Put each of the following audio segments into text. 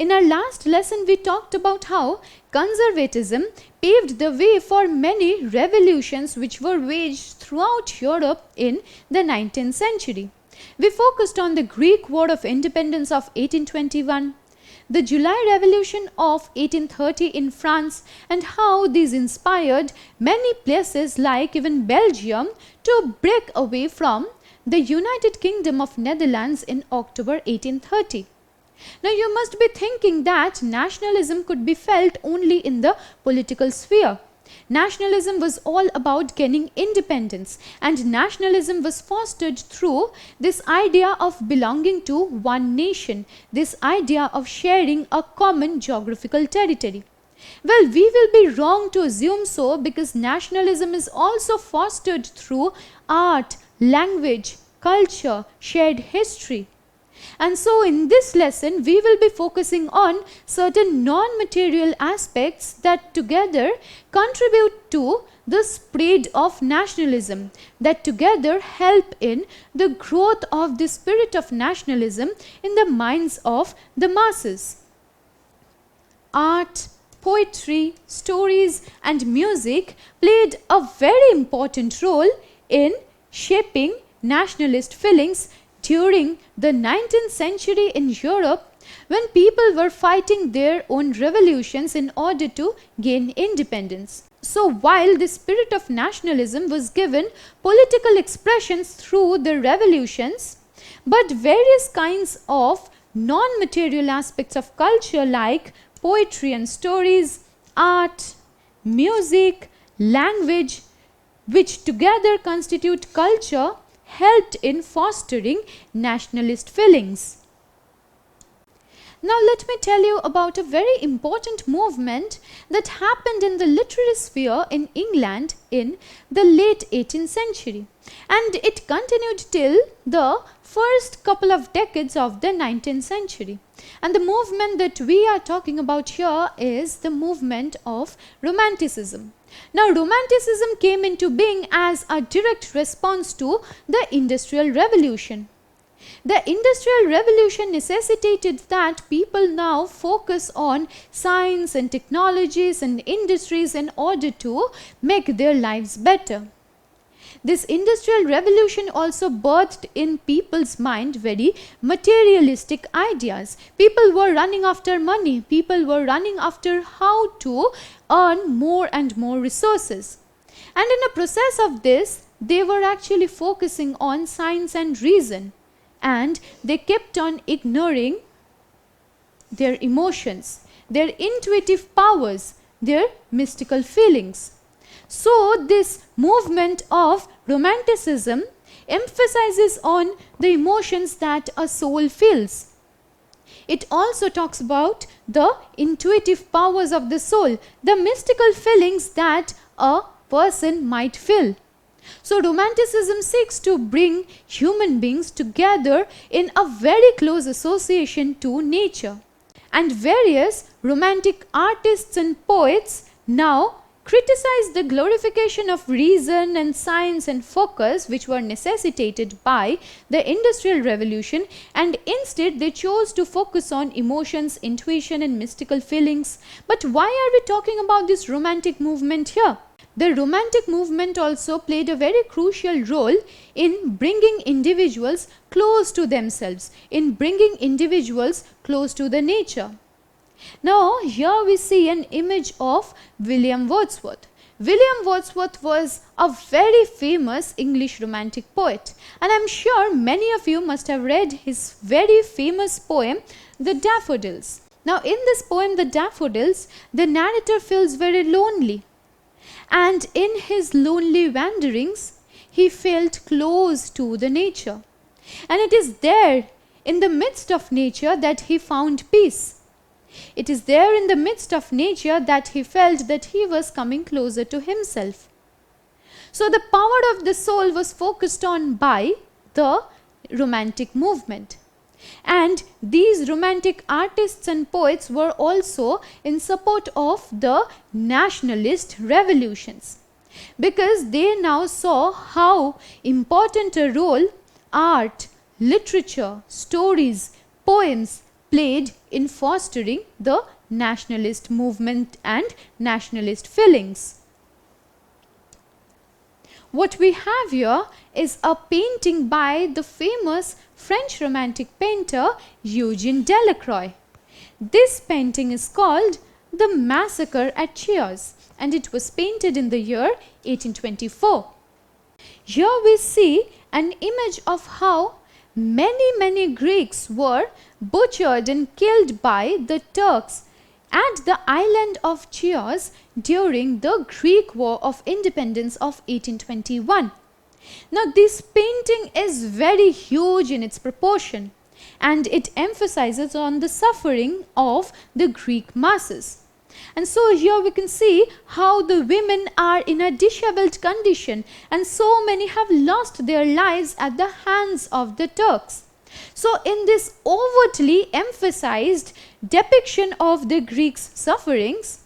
In our last lesson, we talked about how conservatism paved the way for many revolutions which were waged throughout Europe in the 19th century. We focused on the Greek War of Independence of 1821, the July Revolution of 1830 in France, and how these inspired many places like even Belgium to break away from the United Kingdom of Netherlands in October 1830. Now you must be thinking that nationalism could be felt only in the political sphere. Nationalism was all about gaining independence, and nationalism was fostered through this idea of belonging to one nation, this idea of sharing a common geographical territory. Well, we will be wrong to assume so, because nationalism is also fostered through art, language, culture, shared history. And so in this lesson, we will be focusing on certain non-material aspects that together contribute to the spread of nationalism, that together help in the growth of the spirit of nationalism in the minds of the masses. Art, poetry, stories and music played a very important role in shaping nationalist feelings during the 19th century in Europe, when people were fighting their own revolutions in order to gain independence. So while the spirit of nationalism was given political expressions through the revolutions, but various kinds of non-material aspects of culture like poetry and stories, art, music, language, which together constitute culture, helped in fostering nationalist feelings. Now let me tell you about a very important movement that happened in the literary sphere in England in the late 18th century, and it continued till the first couple of decades of the 19th century. And the movement that we are talking about here is the movement of Romanticism. Now, Romanticism came into being as a direct response to the Industrial Revolution. The Industrial Revolution necessitated that people now focus on science and technologies and industries in order to make their lives better. This Industrial Revolution also birthed in people's mind very materialistic ideas. People were running after money. People were running after how to earn more and more resources. And in the process of this, they were actually focusing on science and reason. And they kept on ignoring their emotions, their intuitive powers, their mystical feelings. So this movement of Romanticism emphasizes on the emotions that a soul feels. It also talks about the intuitive powers of the soul, the mystical feelings that a person might feel. So Romanticism seeks to bring human beings together in a very close association to nature. And various romantic artists and poets now criticize the glorification of reason and science and focus which were necessitated by the Industrial Revolution, and instead they chose to focus on emotions, intuition and mystical feelings. But why are we talking about this romantic movement here? The romantic movement also played a very crucial role in bringing individuals close to themselves, in bringing individuals close to the nature. Now here we see an image of William Wordsworth. William Wordsworth was a very famous English romantic poet, and I am sure many of you must have read his very famous poem, The Daffodils. Now in this poem, The Daffodils, the narrator feels very lonely, and in his lonely wanderings, he felt close to the nature. And it is there, in the midst of nature, that he found peace. It is there in the midst of nature that he felt that he was coming closer to himself. So the power of the soul was focused on by the romantic movement. And these romantic artists and poets were also in support of the nationalist revolutions, because they now saw how important a role art, literature, stories, poems played in fostering the nationalist movement and nationalist feelings. What we have here is a painting by the famous French Romantic painter Eugene Delacroix. This painting is called The Massacre at Chios, and it was painted in the year 1824. Here we see an image of how many Greeks were butchered and killed by the Turks at the island of Chios during the Greek War of Independence of 1821. Now this painting is very huge in its proportion, and it emphasizes on the suffering of the Greek masses. And so here we can see how the women are in a disheveled condition, and so many have lost their lives at the hands of the Turks. So in this overtly emphasized depiction of the Greeks' sufferings,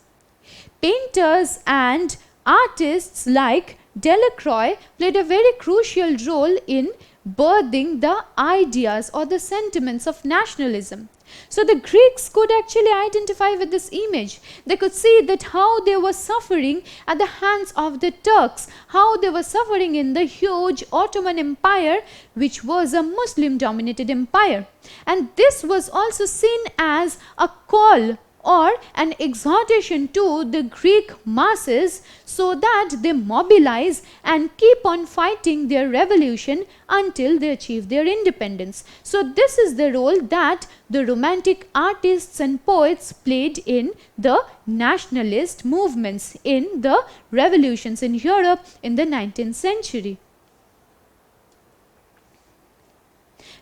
painters and artists like Delacroix played a very crucial role in birthing the ideas or the sentiments of nationalism. So the Greeks could actually identify with this image. They could see that how they were suffering at the hands of the Turks, how they were suffering in the huge Ottoman Empire, which was a Muslim dominated empire. And this was also seen as a call or an exhortation to the Greek masses so that they mobilize and keep on fighting their revolution until they achieve their independence. So this is the role that the Romantic artists and poets played in the nationalist movements, in the revolutions in Europe in the 19th century.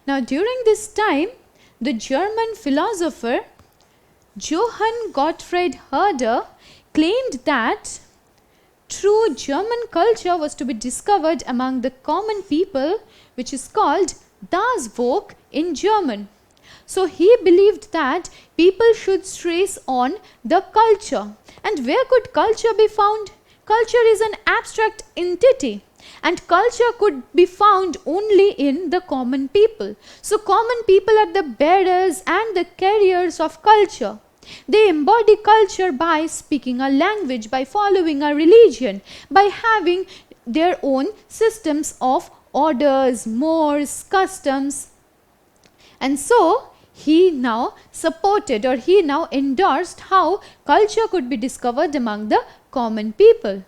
Now during this time, the German philosopher Johann Gottfried Herder claimed that true German culture was to be discovered among the common people, which is called das Volk in German. So he believed that people should stress on the culture. And where could culture be found? Culture is an abstract entity, and culture could be found only in the common people. So common people are the bearers and the carriers of culture. They embody culture by speaking a language, by following a religion, by having their own systems of orders, mores, customs. And so he now supported, or he now endorsed, how culture could be discovered among the common people.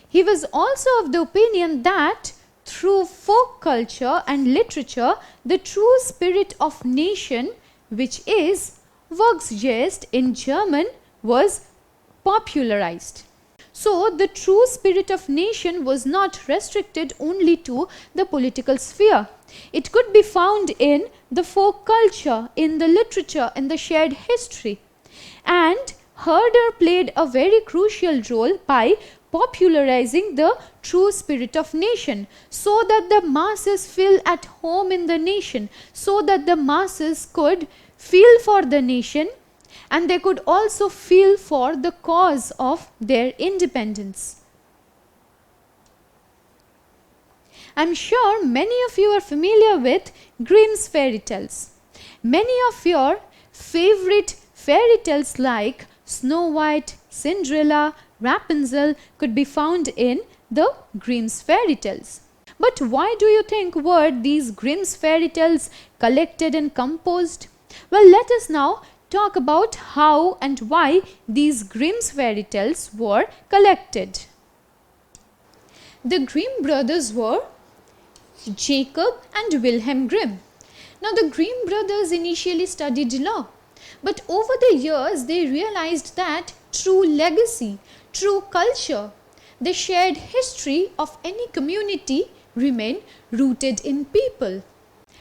He was also of the opinion that through folk culture and literature, the true spirit of nation, which is Volksgeist in German, was popularized. So the true spirit of nation was not restricted only to the political sphere. It could be found in the folk culture, in the literature, in the shared history. And Herder played a very crucial role by popularizing the true spirit of nation, so that the masses feel at home in the nation, so that the masses could feel for the nation, and they could also feel for the cause of their independence. I'm sure many of you are familiar with Grimm's fairy tales. Many of your favorite fairy tales like Snow White, Cinderella, Rapunzel could be found in the Grimm's fairy tales. But why do you think were these Grimm's fairy tales collected and composed? Well, let us now talk about how and why these Grimm's fairy tales were collected. The Grimm brothers were Jacob and Wilhelm Grimm. Now the Grimm brothers initially studied law, but over the years they realized that true legacy, true culture, the shared history of any community remain rooted in people.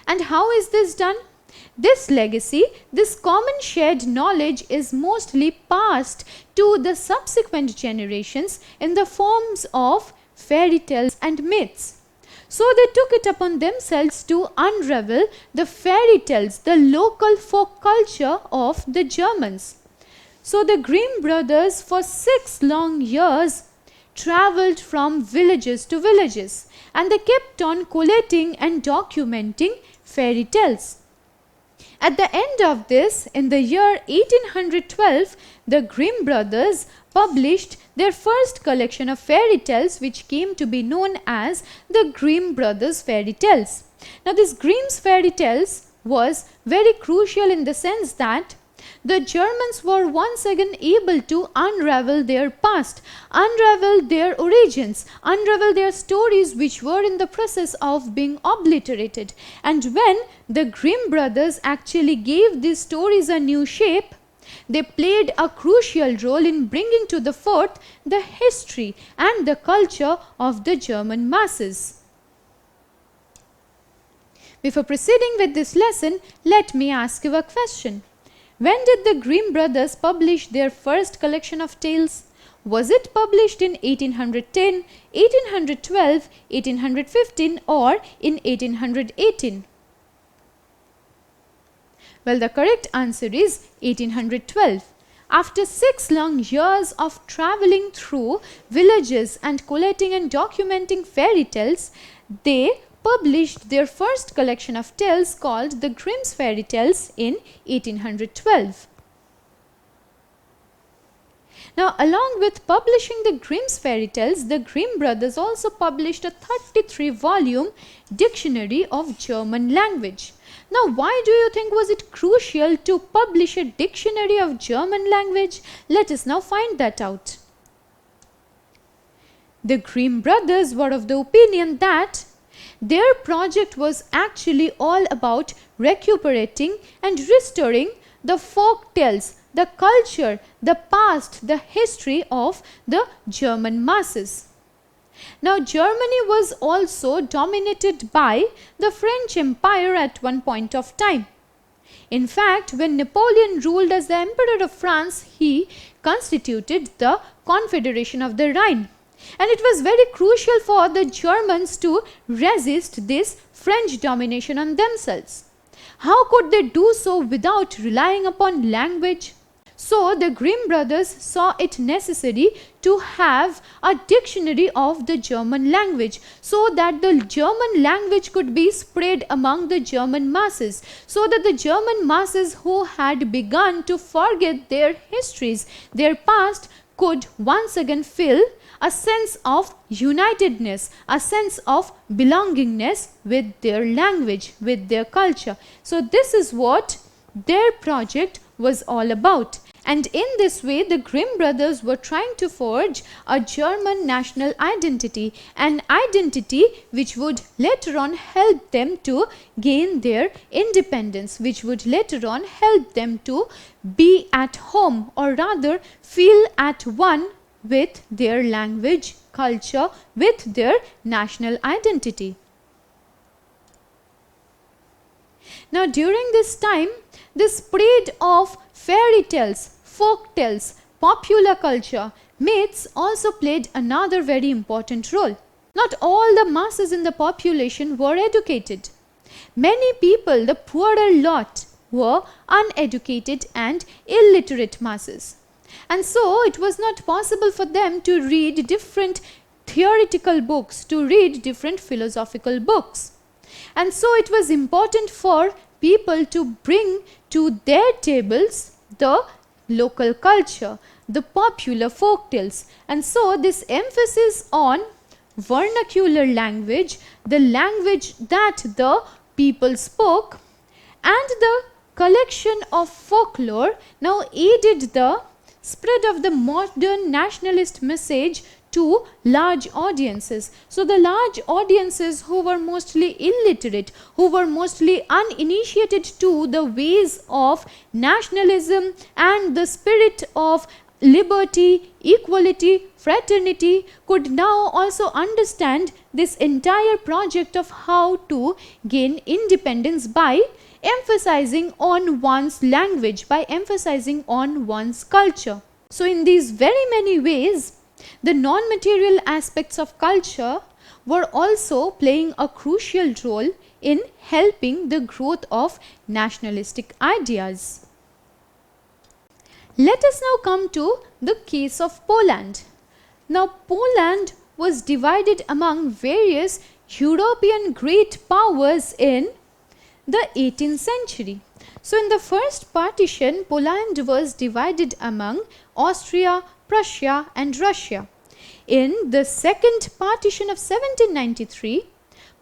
And how is this done? This legacy, this common shared knowledge is mostly passed to the subsequent generations in the forms of fairy tales and myths. So they took it upon themselves to unravel the fairy tales, the local folk culture of the Germans. So the Grimm brothers for 6 long years traveled from villages to villages, and they kept on collating and documenting fairy tales. At the end of this, in the year 1812, the Grimm brothers published their first collection of fairy tales, which came to be known as the Grimm brothers fairy tales. Now this Grimm's fairy tales was very crucial in the sense that the Germans were once again able to unravel their past, unravel their origins, unravel their stories which were in the process of being obliterated. And when the Grimm brothers actually gave these stories a new shape, they played a crucial role in bringing to the fore the history and the culture of the German masses. Before proceeding with this lesson, let me ask you a question. When did the Grimm brothers publish their first collection of tales? Was it published in 1810, 1812, 1815 or in 1818? Well, the correct answer is 1812. After 6 long years of traveling through villages and collating and documenting fairy tales, they published their first collection of tales called the Grimm's Fairy Tales in 1812. Now, along with publishing the Grimm's Fairy Tales, the Grimm brothers also published a 33-volume dictionary of German language. Now, why do you think was it crucial to publish a dictionary of German language? Let us now find that out. The Grimm brothers were of the opinion that their project was actually all about recuperating and restoring the folk tales, the culture, the past, the history of the German masses. Now, Germany was also dominated by the French Empire at one point of time. In fact, when Napoleon ruled as the Emperor of France, he constituted the Confederation of the Rhine. And it was very crucial for the Germans to resist this French domination on themselves. How could they do so without relying upon language? So the Grimm brothers saw it necessary to have a dictionary of the German language so that the German language could be spread among the German masses, so that the German masses who had begun to forget their histories, their past, could once again feel a sense of unitedness, a sense of belongingness with their language, with their culture. So this is what their project was all about. And in this way, the Grimm brothers were trying to forge a German national identity, an identity which would later on help them to gain their independence, which would later on help them to be at home, or rather feel at one with their language, culture, with their national identity. Now, during this time, the spread of fairy tales, folk tales, popular culture, myths also played another very important role. Not all the masses in the population were educated. Many people, the poorer lot, were uneducated and illiterate masses. And so it was not possible for them to read different theoretical books, to read different philosophical books. And so it was important for people to bring to their tables the local culture, the popular folk tales. And so this emphasis on vernacular language, the language that the people spoke, and the collection of folklore now aided the spread of the modern nationalist message to large audiences. So the large audiences who were mostly illiterate, who were mostly uninitiated to the ways of nationalism and the spirit of liberty, equality, fraternity, could now also understand this entire project of how to gain independence by emphasizing on one's language, by emphasizing on one's culture. So in these very many ways, the non-material aspects of culture were also playing a crucial role in helping the growth of nationalistic ideas. Let us now come to the case of Poland. Now, Poland was divided among various European great powers in the 18th century. So in the first partition, Poland was divided among Austria, Prussia and Russia. In the second partition of 1793,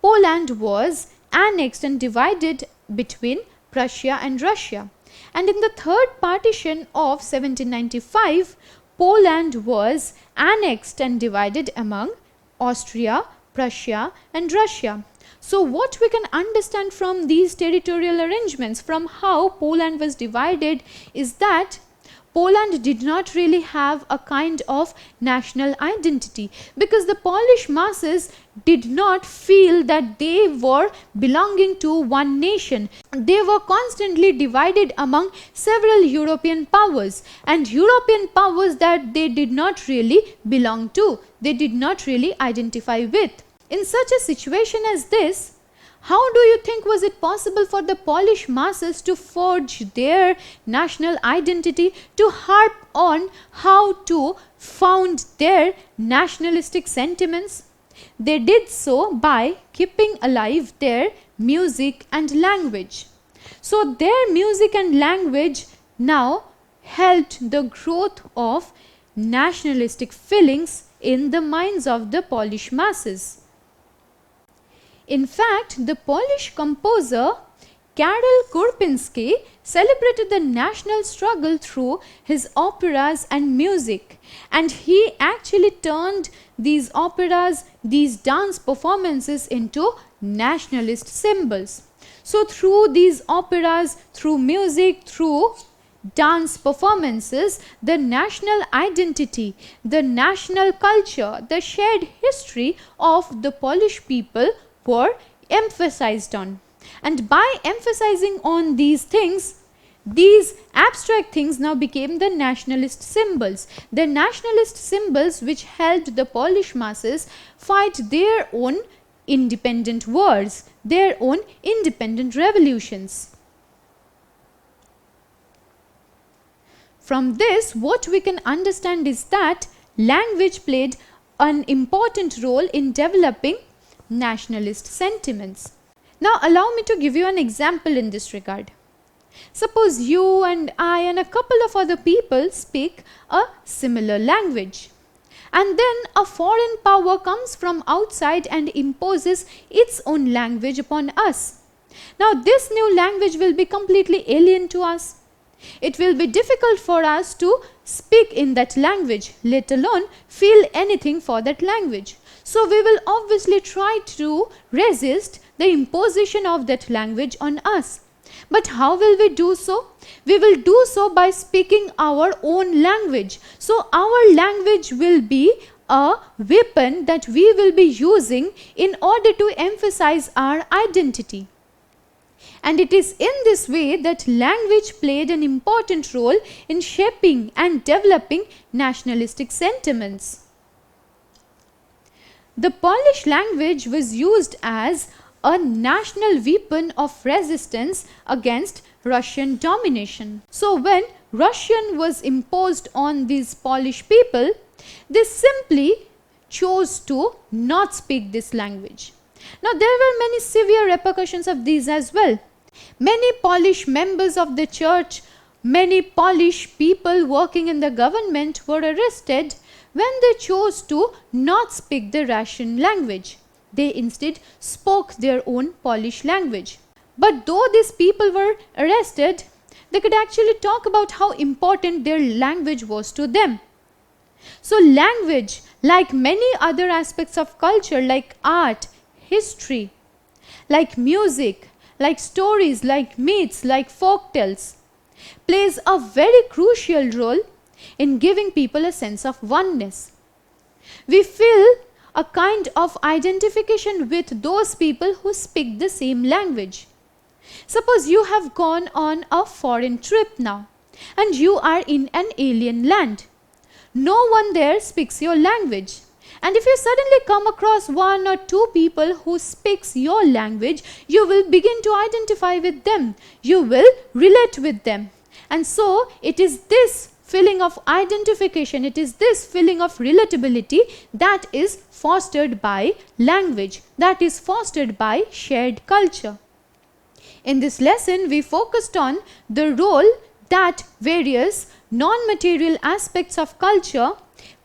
Poland was annexed and divided between Prussia and Russia. And in the third partition of 1795, Poland was annexed and divided among Austria, Prussia and Russia. So what we can understand from these territorial arrangements, from how Poland was divided, is that Poland did not really have a kind of national identity, because the Polish masses did not feel that they were belonging to one nation. They were constantly divided among several European powers, and European powers that they did not really belong to, they did not really identify with. In such a situation as this, how do you think was it possible for the Polish masses to forge their national identity, to harp on how to found their nationalistic sentiments? They did so by keeping alive their music and language. So their music and language now helped the growth of nationalistic feelings in the minds of the Polish masses. In fact, the Polish composer Karol Kurpinski celebrated the national struggle through his operas and music, and he actually turned these operas, these dance performances into nationalist symbols. So through these operas, through music, through dance performances, the national identity, the national culture, the shared history of the Polish people were emphasized on. And by emphasizing on these things, these abstract things now became the nationalist symbols. The nationalist symbols which helped the Polish masses fight their own independent wars, their own independent revolutions. From this, what we can understand is that language played an important role in developing nationalist sentiments. Now allow me to give you an example in this regard. Suppose you and I and a couple of other people speak a similar language, and then a foreign power comes from outside and imposes its own language upon us. Now this new language will be completely alien to us. It will be difficult for us to speak in that language, let alone feel anything for that language. So we will obviously try to resist the imposition of that language on us. But how will we do so? We will do so by speaking our own language. So our language will be a weapon that we will be using in order to emphasize our identity. And it is in this way that language played an important role in shaping and developing nationalistic sentiments. The Polish language was used as a national weapon of resistance against Russian domination. So when Russian was imposed on these Polish people, they simply chose to not speak this language. Now there were many severe repercussions of these as well. Many Polish members of the church, many Polish people working in the government were arrested when they chose to not speak the Russian language. They instead spoke their own Polish language. But though these people were arrested, they could actually talk about how important their language was to them. So language, like many other aspects of culture like art, history, like music, like stories, like myths, like folk tales, plays a very crucial role in giving people a sense of oneness. We feel a kind of identification with those people who speak the same language. Suppose you have gone on a foreign trip now and you are in an alien land. No one there speaks your language. And if you suddenly come across one or two people who speaks your language, you will begin to identify with them. You will relate with them. And so it is this feeling of identification, it is this feeling of relatability that is fostered by language, that is fostered by shared culture. In this lesson, we focused on the role that various non-material aspects of culture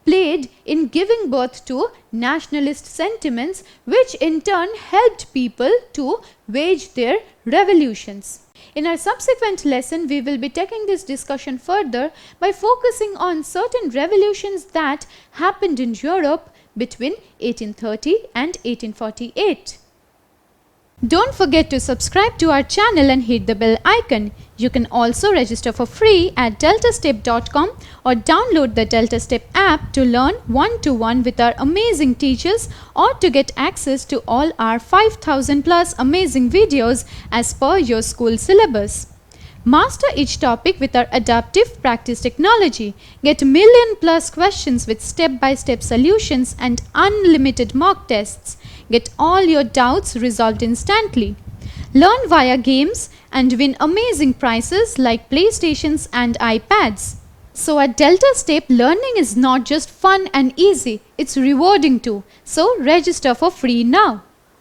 played in giving birth to nationalist sentiments, which in turn helped people to wage their revolutions. In our subsequent lesson, we will be taking this discussion further by focusing on certain revolutions that happened in Europe between 1830 and 1848. Don't forget to subscribe to our channel and hit the bell icon. You can also register for free at DeltaStep.com or download the DeltaStep app to learn one-to-one with our amazing teachers or to get access to all our 5,000 plus amazing videos as per your school syllabus. Master each topic with our adaptive practice technology. Get million plus questions with step-by-step solutions and unlimited mock tests. Get all your doubts resolved instantly. Learn via games and win amazing prizes like PlayStations and iPads. So at DeltaStep, learning is not just fun and easy, it's rewarding too. So register for free now.